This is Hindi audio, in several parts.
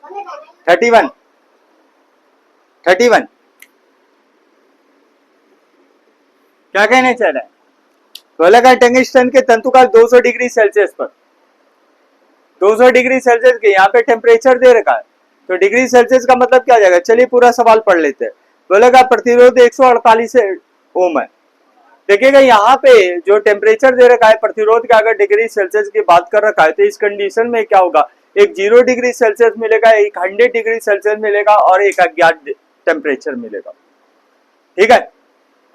31 31 क्या कहने चाह रहे हैं? बोलेगा टंगस्टन के तंतुकाल 200 डिग्री सेल्सियस पर, 200 डिग्री सेल्सियस के यहाँ पे टेम्परेचर दे रखा है, तो डिग्री सेल्सियस का मतलब क्या आ जाएगा? चलिए पूरा सवाल पढ़ लेते हैं। बोलेगा प्रतिरोध 148 ओम है। देखिएगा यहाँ पे जो टेम्परेचर दे रखा है प्रतिरोध का, अगर डिग्री सेल्सियस की बात कर रखा है, तो इस कंडीशन में क्या होगा? एक 0 डिग्री सेल्सियस मिलेगा, एक 100 डिग्री सेल्सियस मिलेगा और एक अज्ञात टेम्परेचर मिलेगा। ठीक है,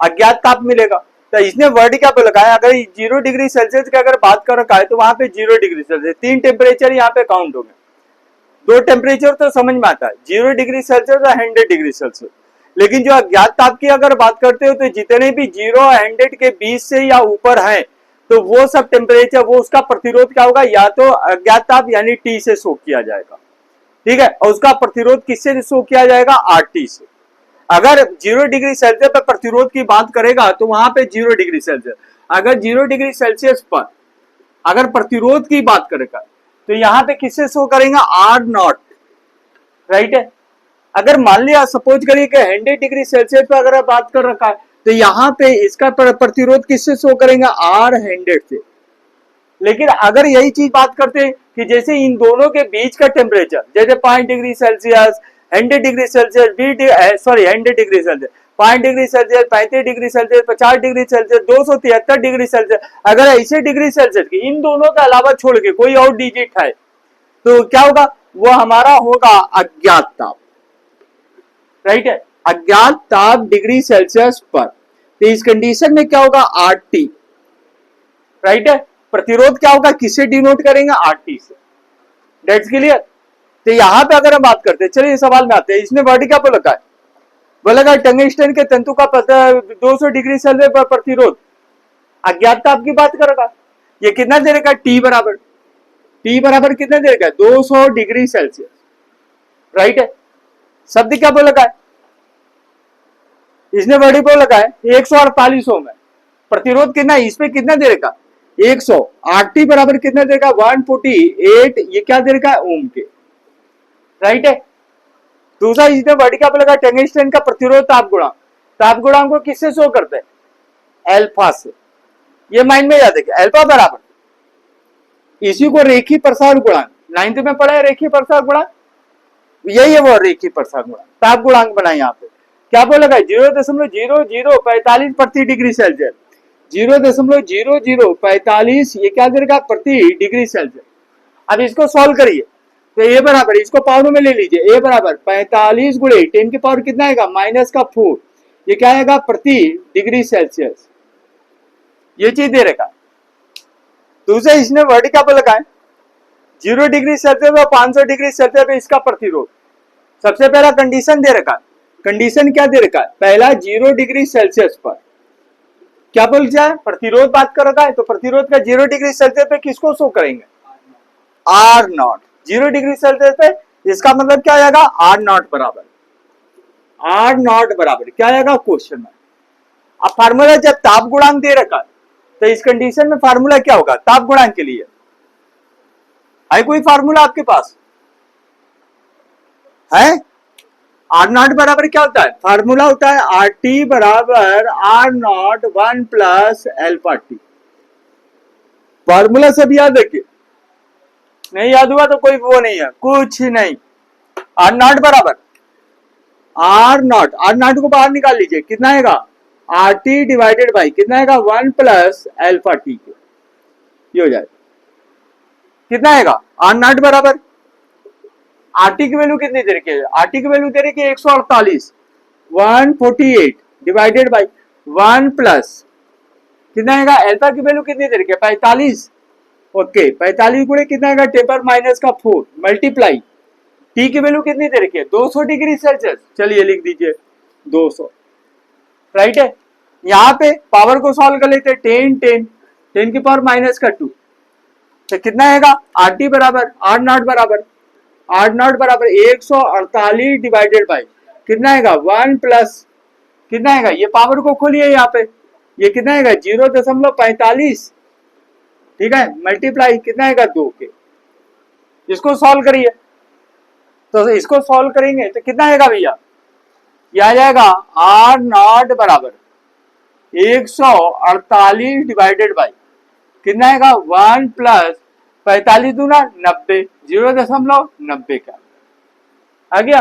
अज्ञात ताप मिलेगा। तो इसने वर्ड क्या बोला है? अगर 0 डिग्री सेल्सियस की अगर बात कर रखा है तो वहां पे 0 डिग्री सेल्सियस, 3 टेम्परेचर यहाँ पे काउंट हो गए। 2 टेम्परेचर तो समझ में आता है, 0 डिग्री सेल्सियस और 100 डिग्री सेल्सियस। लेकिन जो अज्ञात ताप की अगर बात करते हो तो जितने भी 0 और 100 के बीच से या ऊपर हैं, तो वो सब टेम्परेचर, वो उसका प्रतिरोध क्या होगा? या तो अज्ञात ताप यानी T से शो किया जाएगा। ठीक है, और उसका प्रतिरोध किससे शो किया जाएगा? RT से। अगर 0 डिग्री सेल्सियस पर प्रतिरोध की बात करेगा तो वहां पे 0 डिग्री सेल्सियस, अगर 0 डिग्री सेल्सियस पर अगर प्रतिरोध की बात करेगा तो यहाँ पे किससे शो करेगा? R0, राइट है। अगर मान लिया सपोज करिए कि 100 डिग्री सेल्सियस पर अगर बात कर रखा है तो यहाँ पे इसका प्रतिरोध किससे शो करेगा? R100 से। लेकिन अगर यही चीज बात करते हैं कि जैसे इन दोनों के बीच का टेम्परेचर, जैसे 5 degree Celsius, 100 degree Celsius, 100 degree Celsius, 5 degree Celsius, 35 degree Celsius, 50 degree Celsius, 273 degree Celsius, अगर ऐसे डिग्री सेल्सियस की इन दोनों के अलावा छोड़ के कोई और डिजिट है तो क्या होगा? वो हमारा होगा अज्ञात ताप, राइट है। अज्ञात ताप डिग्री सेल्सियस पर, तो इस कंडीशन में क्या होगा? RT, राइट है। प्रतिरोध क्या होगा? किससे डिनोट करेंगे? RT से। Dates clear. तो यहां पे अगर हम बात करते हैं, चलिए सवाल में आते हैं। इसने वर्ड क्या बोला है? बोला टंगस्टन के तंतु का 200 डिग्री सेल्सियस पर प्रतिरोध अज्ञात ताप की बात करेगा। ये कितना दे रखा? T बराबर कितना दे रखा? 200 डिग्री सेल्सियस, राइट है। शब्द क्या बोला है? इसने वर्ड बोला है 148 ओम है। प्रतिरोध कितना? इसमें कितना दे रखा? 100। RT बराबर कितना देगा? 148। ये क्या दे रखा है? ओम के, राइट है। दूसरा इसने वर्ड क्या बोला? टंगस्टन का प्रतिरोध ताप गुणांक को किससे शो करते हैं? अल्फा से। ये माइंड में याद रखिए, अल्फा बराबर इसी को रेखीय प्रसार गुणांक, 9th में पढ़ा है रेखीय प्रसार गुणांक, यही है वो रेखीय प्रसार गुणांक, ताप गुणांक बना यहाँ पे। क्या बोला? 0.0045 प्रति डिग्री सेल्सियस, 0.0045 ये क्या देगा? प्रति डिग्री सेल्सियस। अब इसको सॉल्व करिए तो ए बराबर, इसको पावर में ले लीजिए, ए बराबर 45 गुणे 10 की पावर कितना आएगा? -4। ये क्या आएगा? प्रति डिग्री सेल्सियस। ये चीज दे रखा। दूसरा इसने वर्ड क्या बोला है? 0 डिग्री सेल्सियस और 500 डिग्री सेल्सियस पे इसका प्रतिरोध। सबसे पहला कंडीशन दे रखा है। कंडीशन क्या दे रखा है? पहला 0 डिग्री सेल्सियस पर क्या बोल जाए? प्रतिरोध बात कर रखा है, तो प्रतिरोध का 0 डिग्री सेल्सियस पे किसको शो करेंगे? R0। 0 डिग्री सेल्सियस पे इसका मतलब क्या आएगा? R0 बराबर क्या आएगा क्वेश्चन में? अब फार्मूला जब ताप गुणांक दे रखा है तो इस कंडीशन में फार्मूला क्या होगा ताप गुणांक के लिए? है कोई फार्मूला आपके पास है? R0 बराबर क्या होता है? फार्मूला होता है RT बराबर R0 1 plus alpha T. Formula सब याद रखिए, नहीं याद हुआ तो कोई वो नहीं है, कुछ नहीं। R0 बराबर R0 को बाहर निकाल लीजिए, कितना आएगा? RT डिवाइडेड बाई कितना आएगा? 1 प्लस अल्फा टी के, ये हो जाएगा। कितना आएगा? R0 बराबर RT की वैल्यू कितनी दे रखी है? RT की वैल्यू दे रखी है 148, 148 डिवाइडेड बाई 1 प्लस कितना आएगा? अल्फा की वैल्यू कितनी दे रखी है? 45। ओके, 45 गुणे कितना आएगा? 10⁻⁴ मल्टीप्लाई टी की वैल्यू कितनी दे रखी है? 200 डिग्री सेल्सियस। चलिए लिख दीजिए 200, राइट है। यहाँ पे पावर को सॉल्व कर लेते हैं, 10 की पावर -2, तो कितना आएगा? RT बराबर R0 बराबर 148 डिवाइडेड बाई कितना आएगा? 1 प्लस कितना आएगा? ये पावर को खोलिए यहाँ पे, ये कितना आएगा? 0.45, ठीक है, मल्टीप्लाई कितना आएगा? 2 के। इसको सॉल्व करिए तो इसको सॉल्व करेंगे तो कितना आएगा भैया, ये आ जाएगा आर नॉट बराबर 148 डिवाइडेड बाई कितना आएगा 1 प्लस 45 दूना 90, 0.90 का आ गया।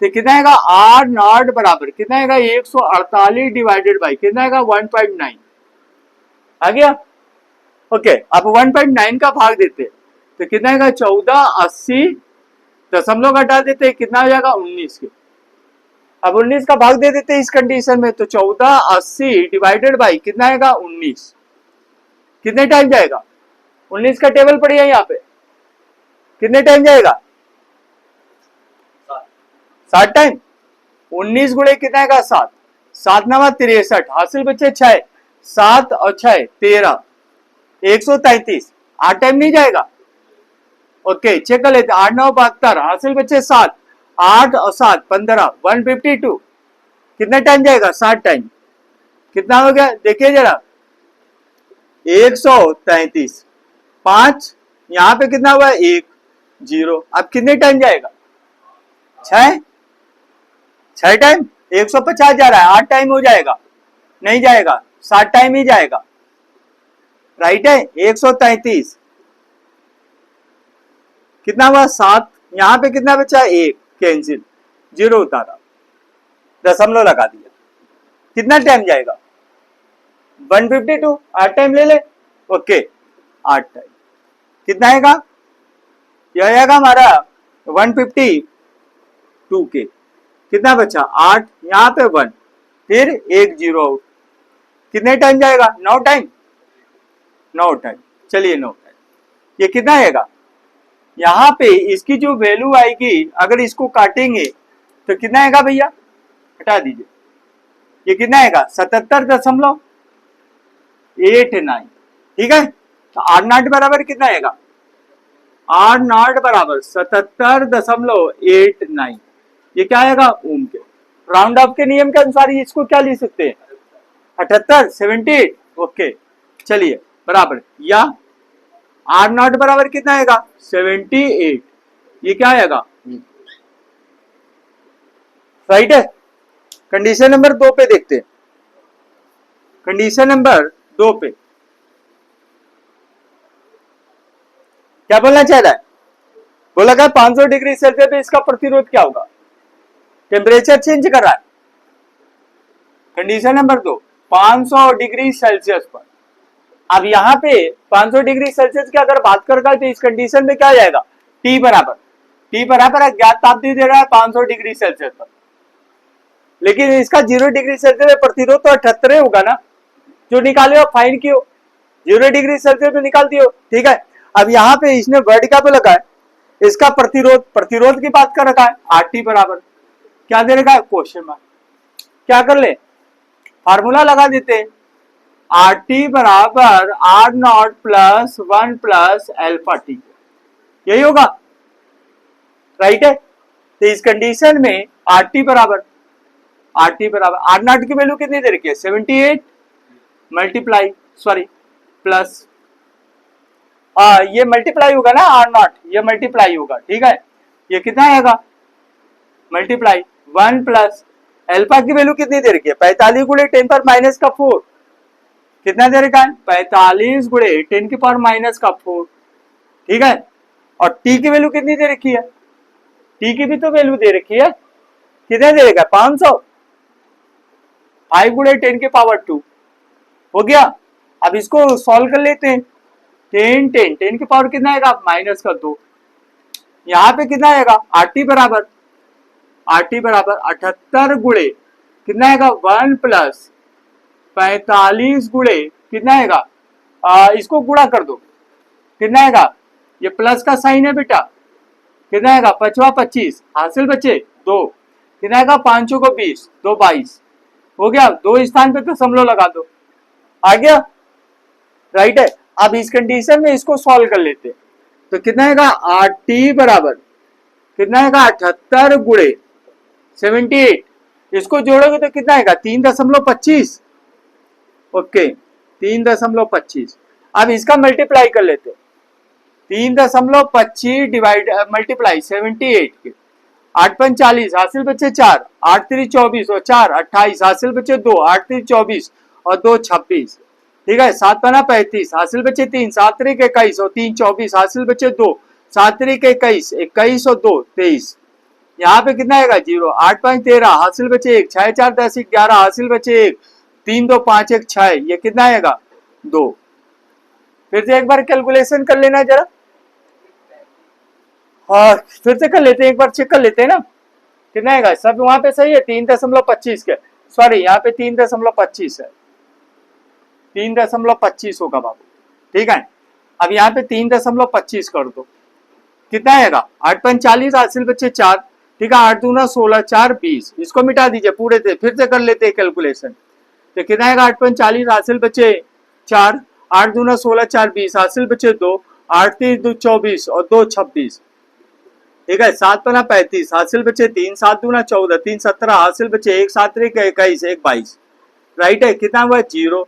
तो कितना आएगा आर नॉट बराबर कितना आएगा 148 डिवाइडेड बाई कितना आएगा 1.9 आ गया। ओके, अब 1.9 का भाग देते तो कितना आएगा 1480 दशमलव घटा देते कितना हो जाएगा 19 के। अब 19 का भाग दे देते इस कंडीशन में तो 1480 डिवाइडेड बाई कितना आएगा 19, कितने टाइम जाएगा 19 का टेबल पढ़िए यहाँ पे कितने टाइम जाएगा 60 टाइम। 19 गुणे कितना आएगा 7, 7 नवा 63 हासिल बच्चे 6, 7 और 6 13, 133 8 टाइम नहीं जाएगा। ओके चेक कर लेते 8 9 72 हासिल बच्चे 7, 8 और 7 15 152 कितना टाइम जाएगा 7 टाइम। कितना हो गया देखिए जरा 133, 5 यहाँ पे कितना हुआ 1 0, अब कितने टाइम जाएगा 6 टाइम 150 जा रहा है 8 टाइम हो जाएगा नहीं जाएगा 7 टाइम ही जाएगा राइट है। 133 कितना हुआ 7, यहाँ पे कितना बचा 1 कैंसिल 0 उतारा दशमलव लगा दिया कितना टाइम जाएगा 152 8 टाइम ले ले। ओके 8 टाइम कितना आएगा यह आएगा हमारा 152 के कितना बचा 8 यहाँ पे 1 फिर 1 0 आउट कितने टाइम जाएगा 9 टाइम 9 टाइम। चलिए 9 टाइम ये कितना आएगा यहाँ पे इसकी जो वैल्यू आएगी अगर इसको काटेंगे तो कितना आएगा भैया हटा दीजिए ये कितना आएगा 77.89 ठीक है। तो आर नॉट बराबर कितना आएगा आर नॉट बराबर 77.89 ये क्या आएगा ओम के राउंड ऑफ के नियम के अनुसार इसको क्या लिख सकते हैं 78 78। ओके चलिए बराबर या आर नॉट बराबर कितना आएगा 78 ये क्या आएगा राइट है। कंडीशन नंबर 2 पे देखते हैं कंडीशन नंबर 2 पे क्या बोलना चाह रहा है बोला क्या 500 डिग्री सेल्सियस पे इसका प्रतिरोध क्या होगा टेम्परेचर चेंज कर रहा है। कंडीशन नंबर 2 500 डिग्री सेल्सियस पर अब यहाँ पे 500 डिग्री सेल्सियस की अगर बात करेगा तो इस कंडीशन में क्या जाएगा T बराबर अज्ञात तापमान दे रहा है 500 डिग्री सेल्सियस पर लेकिन इसका 0 डिग्री सेल्सियस में प्रतिरोध तो 78 होगा ना जो निकाले हो फाइंड कियो 0 डिग्री सेल्सियस में निकाल दियो ठीक है। अब यहाँ पे इसने वर्ड क्या पे लगा है इसका प्रतिरोध की बात कर रखा है RT बराबर क्या दे रखा है क्वेश्चन मार्क क्या कर ले फार्मूला लगा देते RT बराबर R not plus 1 plus alpha T यही होगा राइट है। तो इस कंडीशन में RT बराबर R नॉट की वैल्यू कितनी दे रखी है 78 मल्टीप्लाई प्लस ये मल्टीप्लाई होगा ना R नॉट ये मल्टीप्लाई होगा ठीक है। ये कितना आएगा मल्टीप्लाई 1 प्लस अल्फा की वैल्यू कितनी दे रखी है 45 गुणे 10 पर माइनस का 4 कितना दे रखा है 45 गुणे 10 की पावर माइनस का 4 ठीक है। और टी की वैल्यू कितनी दे रखी है टी की भी तो वैल्यू दे रखी है कितने दे रखा है 500 5 गुणे 10 की पावर 2 हो गया। अब इसको सॉल्व कर लेते हैं 10 की पावर कितना आएगा माइनस का 2 यहाँ पे कितना आएगा RT बराबर 78 गुणे कितना आएगा 1 प्लस 45 गुणे कितना आएगा इसको गुणा कर दो कितना आएगा ये प्लस का साइन है बेटा कितना आएगा 5 25 हासिल बचे 2 कितना आएगा 5 को 20 2 22 हो गया 2 स्थान पे दशमलव लगा दो आ गया राइट है। अब इस कंडीशन में इसको सॉल्व कर लेते तो कितना आएगा RT बराबर कितना आएगा 78 गुणे 78 इसको जोड़ोगे तो कितना आएगा 3.25 ओके 3.25 अब इसका मल्टीप्लाई कर लेते 3.25 डिवाइड मल्टीप्लाई 78 के 8 40 हासिल बचे 4, 8 3 24 और 4 28 हासिल बचे 2, 8 3 24 और 2 26। ठीक है, 7 5 35 हासिल बचे 3, 7 3 21 और 3 24 हासिल बचे 2, 7 3 21 21 और 2 23। यहाँ पे कितना आएगा 0, 8 5 13 हासिल बचे 1, 6 4 10 11 हासिल बचे 1, 3 2 5 1 6, ये कितना आएगा 2। फिर से एक बार कैलकुलेशन कर लेना जरा, हाँ फिर से कर लेते हैं, एक बार चेक कर लेते हैं ना कितना आएगा। सब वहां पे सही है 3.25 के, सॉरी यहाँ पे 3.25 है, 3.25 होगा बाबू। ठीक है, अब यहाँ पे 3.25 कर दो, कितना आएगा 8 5 40 हासिल बचे 4। ठीक है, 8 दूना 16 4 20, इसको मिटा दीजिए पूरे से, फिर से कर लेते हैं कैलकुलेशन। तो कितना आएगा 8 5 40 हासिल बचे 4, 8 दूना 16 4 20 हासिल बचे 2, 8 3 2 24 और 2 26। ठीक है, 7 5 35 हासिल बचे 3, 7 दूना 14 3 17 हासिल बचे 1, 7 3 21 1 22। राइट है, कितना हुआ 0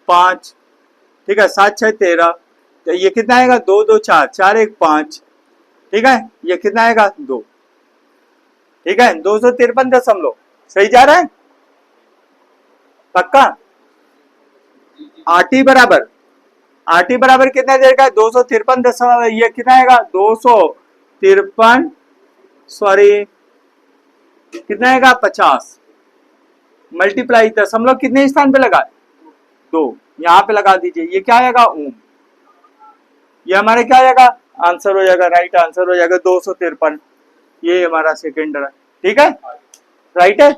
5। ठीक है, 7 6 13, तो ये कितना आएगा 2 2 4 4 1 5। ठीक है, ये कितना आएगा 2। ठीक है, 253 सही जा रहा है पक्का। आरटी बराबर, आरटी बराबर कितना देगा 253, ये कितना आएगा 253, सॉरी कितना आएगा 50 मल्टीप्लाई दशमलव कितने स्थान पे लगा 2, यहाँ पे लगा दीजिए, ये क्या आएगा ओम, ये हमारे क्या आएगा आंसर हो जाएगा, राइट आंसर हो जाएगा 253, ये हमारा सेकेंड है। ठीक है, राइट है।